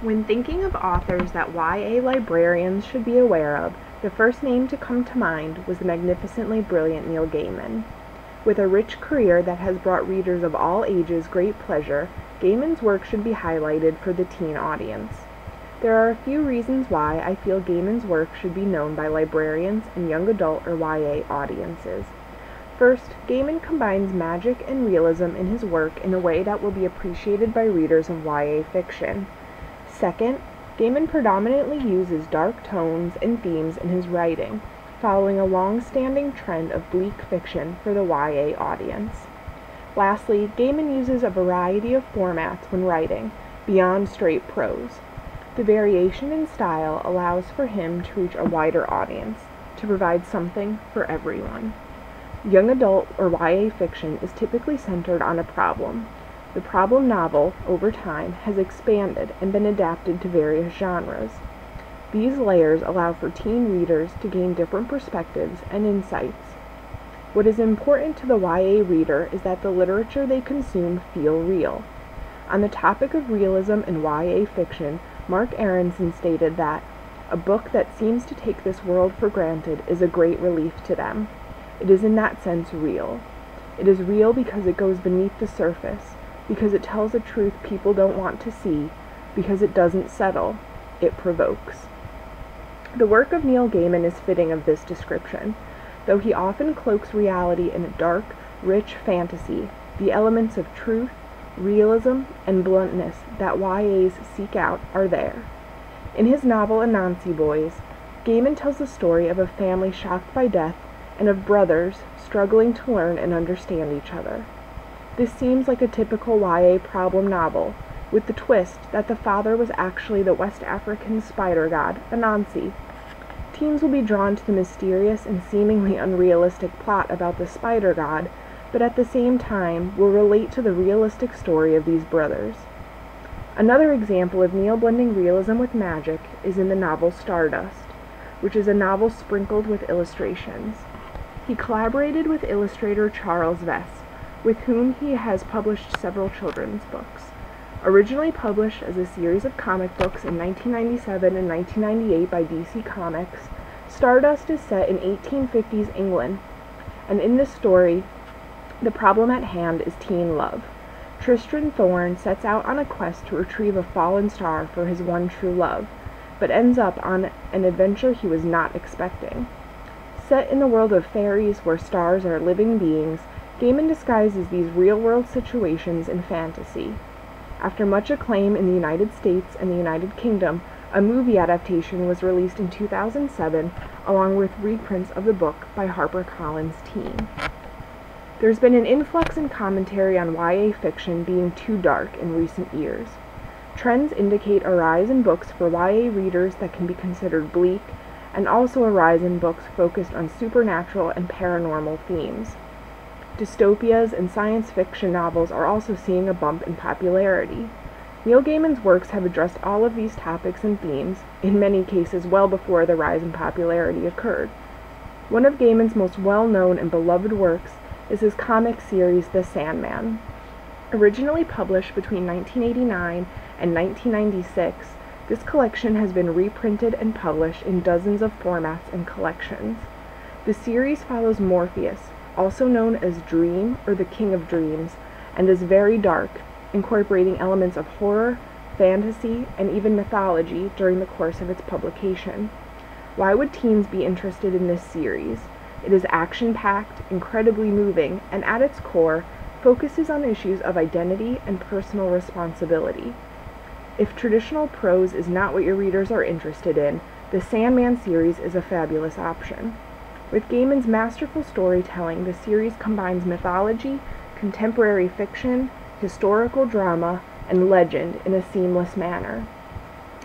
When thinking of authors that YA librarians should be aware of, the first name to come to mind was the magnificently brilliant Neil Gaiman. With a rich career that has brought readers of all ages great pleasure, Gaiman's work should be highlighted for the teen audience. There are a few reasons why I feel Gaiman's work should be known by librarians and young adult or YA audiences. First, Gaiman combines magic and realism in his work in a way that will be appreciated by readers of YA fiction. Second, Gaiman predominantly uses dark tones and themes in his writing, following a long-standing trend of bleak fiction for the YA audience. Lastly, Gaiman uses a variety of formats when writing, beyond straight prose. The variation in style allows for him to reach a wider audience, to provide something for everyone. Young adult or YA fiction is typically centered on a problem. The problem novel, over time, has expanded and been adapted to various genres. These layers allow for teen readers to gain different perspectives and insights. What is important to the YA reader is that the literature they consume feel real. On the topic of realism in YA fiction, Mark Aronson stated that, "A book that seems to take this world for granted is a great relief to them. It is in that sense real. It is real because it goes beneath the surface, because it tells a truth people don't want to see, because it doesn't settle, it provokes." The work of Neil Gaiman is fitting of this description. Though he often cloaks reality in a dark, rich fantasy, the elements of truth, realism, and bluntness that YAs seek out are there. In his novel Anansi Boys, Gaiman tells the story of a family shocked by death and of brothers struggling to learn and understand each other. This seems like a typical YA problem novel, with the twist that the father was actually the West African spider god, Anansi. Teens will be drawn to the mysterious and seemingly unrealistic plot about the spider god, but at the same time will relate to the realistic story of these brothers. Another example of Neil blending realism with magic is in the novel Stardust, which is a novel sprinkled with illustrations. He collaborated with illustrator Charles Vess, with whom he has published several children's books. Originally published as a series of comic books in 1997 and 1998 by DC Comics, Stardust is set in 1850s England, and in this story, the problem at hand is teen love. Tristan Thorne sets out on a quest to retrieve a fallen star for his one true love, but ends up on an adventure he was not expecting. Set in the world of fairies where stars are living beings, Gaiman disguises these real-world situations in fantasy. After much acclaim in the United States and the United Kingdom, a movie adaptation was released in 2007, along with reprints of the book by HarperCollins Teen. There's been an influx in commentary on YA fiction being too dark in recent years. Trends indicate a rise in books for YA readers that can be considered bleak, and also a rise in books focused on supernatural and paranormal themes. Dystopias and science fiction novels are also seeing a bump in popularity. Neil Gaiman's works have addressed all of these topics and themes, in many cases well before the rise in popularity occurred. One of Gaiman's most well-known and beloved works is his comic series The Sandman. Originally published between 1989 and 1996, this collection has been reprinted and published in dozens of formats and collections. The series follows Morpheus, also known as Dream or the King of Dreams, and is very dark, incorporating elements of horror, fantasy, and even mythology during the course of its publication. Why would teens be interested in this series? It is action-packed, incredibly moving, and at its core, focuses on issues of identity and personal responsibility. If traditional prose is not what your readers are interested in, the Sandman series is a fabulous option. With Gaiman's masterful storytelling, the series combines mythology, contemporary fiction, historical drama, and legend in a seamless manner.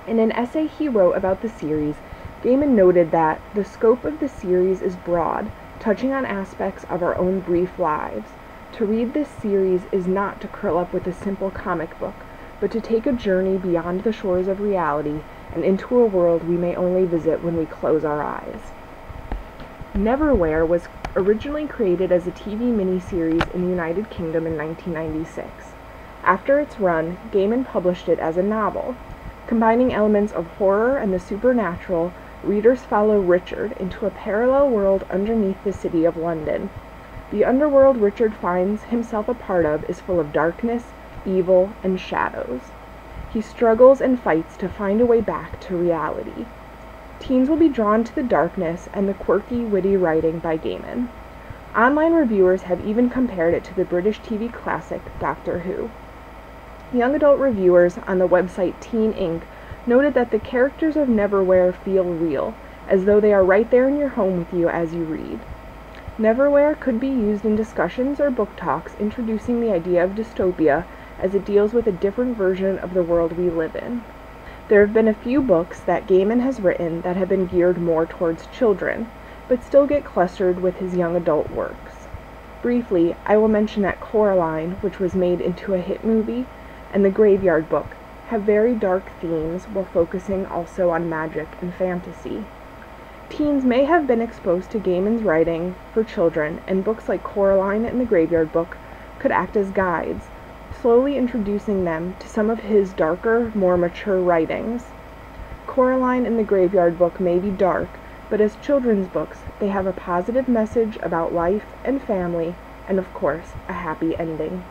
In an essay he wrote about the series, Gaiman noted that the scope of the series is broad, touching on aspects of our own brief lives. To read this series is not to curl up with a simple comic book, but to take a journey beyond the shores of reality and into a world we may only visit when we close our eyes. Neverwhere was originally created as a TV miniseries in the United Kingdom in 1996. After its run, Gaiman published it as a novel. Combining elements of horror and the supernatural, readers follow Richard into a parallel world underneath the city of London. The underworld Richard finds himself a part of is full of darkness, evil, and shadows. He struggles and fights to find a way back to reality. Teens will be drawn to the darkness and the quirky, witty writing by Gaiman. Online reviewers have even compared it to the British TV classic Doctor Who. Young adult reviewers on the website Teen Inc. noted that the characters of Neverwhere feel real, as though they are right there in your home with you as you read. Neverwhere could be used in discussions or book talks introducing the idea of dystopia, as it deals with a different version of the world we live in. There have been a few books that Gaiman has written that have been geared more towards children, but still get clustered with his young adult works. Briefly, I will mention that Coraline, which was made into a hit movie, and The Graveyard Book have very dark themes while focusing also on magic and fantasy. Teens may have been exposed to Gaiman's writing for children, and books like Coraline and The Graveyard Book could act as guides, slowly introducing them to some of his darker, more mature writings. Coraline and The Graveyard Book may be dark, but as children's books, they have a positive message about life and family, and of course, a happy ending.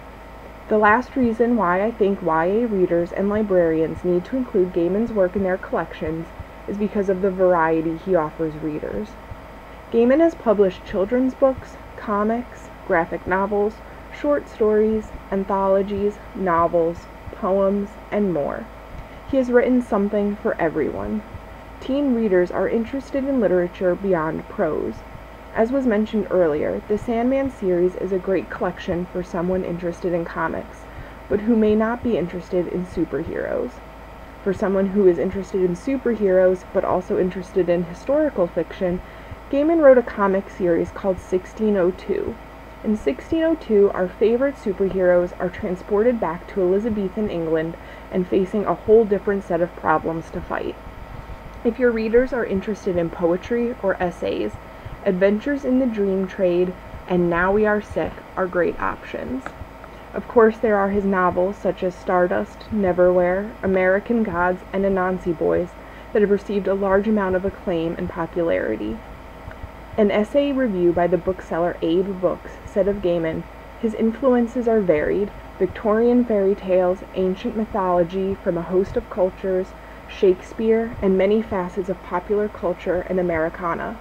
The last reason why I think YA readers and librarians need to include Gaiman's work in their collections is because of the variety he offers readers. Gaiman has published children's books, comics, graphic novels, short stories, anthologies, novels, poems, and more. He has written something for everyone. Teen readers are interested in literature beyond prose. As was mentioned earlier, the Sandman series is a great collection for someone interested in comics, but who may not be interested in superheroes. For someone who is interested in superheroes, but also interested in historical fiction, Gaiman wrote a comic series called 1602. In 1602, our favorite superheroes are transported back to Elizabethan England and facing a whole different set of problems to fight. If your readers are interested in poetry or essays, Adventures in the Dream Trade and Now We Are Sick are great options. Of course, there are his novels such as Stardust, Neverwhere, American Gods, and Anansi Boys that have received a large amount of acclaim and popularity. An essay review by the bookseller Abe Books said of Gaiman, his influences are varied: Victorian fairy tales, ancient mythology from a host of cultures, Shakespeare, and many facets of popular culture and Americana.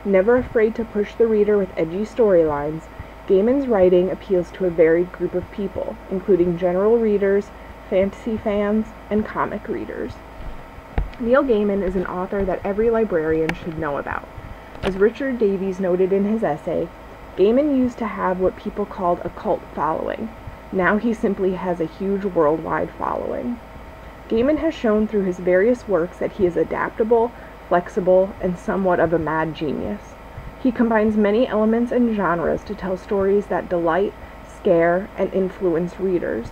Never afraid to push the reader with edgy storylines, Gaiman's writing appeals to a varied group of people, including general readers, fantasy fans, and comic readers. Neil Gaiman is an author that every librarian should know about. As Richard Davies noted in his essay, Gaiman used to have what people called a cult following. Now he simply has a huge worldwide following. Gaiman has shown through his various works that he is adaptable, flexible, and somewhat of a mad genius. He combines many elements and genres to tell stories that delight, scare, and influence readers.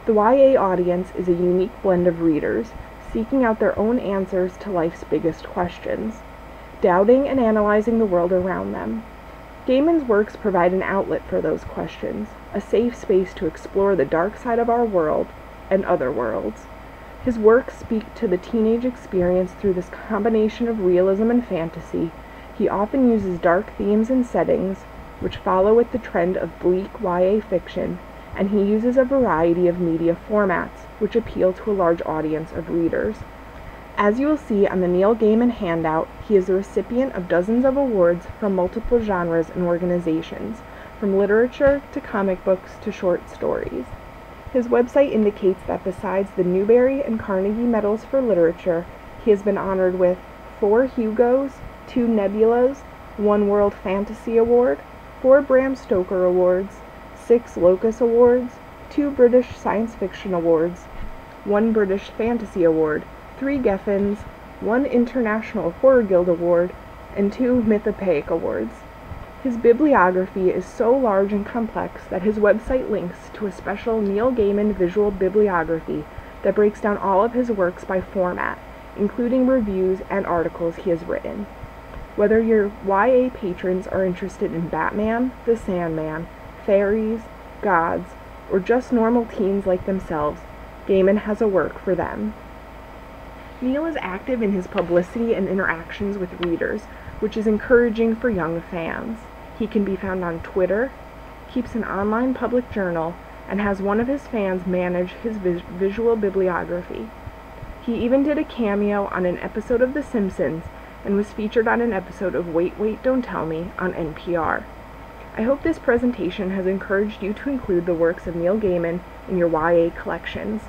The YA audience is a unique blend of readers, seeking out their own answers to life's biggest questions, doubting and analyzing the world around them. Gaiman's works provide an outlet for those questions, a safe space to explore the dark side of our world and other worlds. His works speak to the teenage experience through this combination of realism and fantasy. He often uses dark themes and settings, which follow with the trend of bleak YA fiction, and he uses a variety of media formats, which appeal to a large audience of readers. As you will see on the Neil Gaiman handout, he is the recipient of dozens of awards from multiple genres and organizations, from literature to comic books to short stories. His website indicates that besides the Newbery and Carnegie Medals for Literature, he has been honored with 4 Hugos, 2 Nebulas, 1 World Fantasy Award, 4 Bram Stoker Awards, 6 Locus Awards, 2 British Science Fiction Awards, 1 British Fantasy Award, 3 Geffens, 1 International Horror Guild Award, and 2 Mythopoeic Awards. His bibliography is so large and complex that his website links to a special Neil Gaiman visual bibliography that breaks down all of his works by format, including reviews and articles he has written. Whether your YA patrons are interested in Batman, the Sandman, fairies, gods, or just normal teens like themselves, Gaiman has a work for them. Neil is active in his publicity and interactions with readers, which is encouraging for young fans. He can be found on Twitter, keeps an online public journal, and has one of his fans manage his visual bibliography. He even did a cameo on an episode of The Simpsons and was featured on an episode of Wait, Wait, Don't Tell Me on NPR. I hope this presentation has encouraged you to include the works of Neil Gaiman in your YA collections.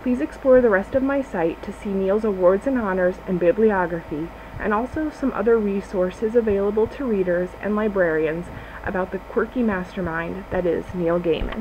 Please explore the rest of my site to see Neil's awards and honors and bibliography, and also some other resources available to readers and librarians about the quirky mastermind that is Neil Gaiman.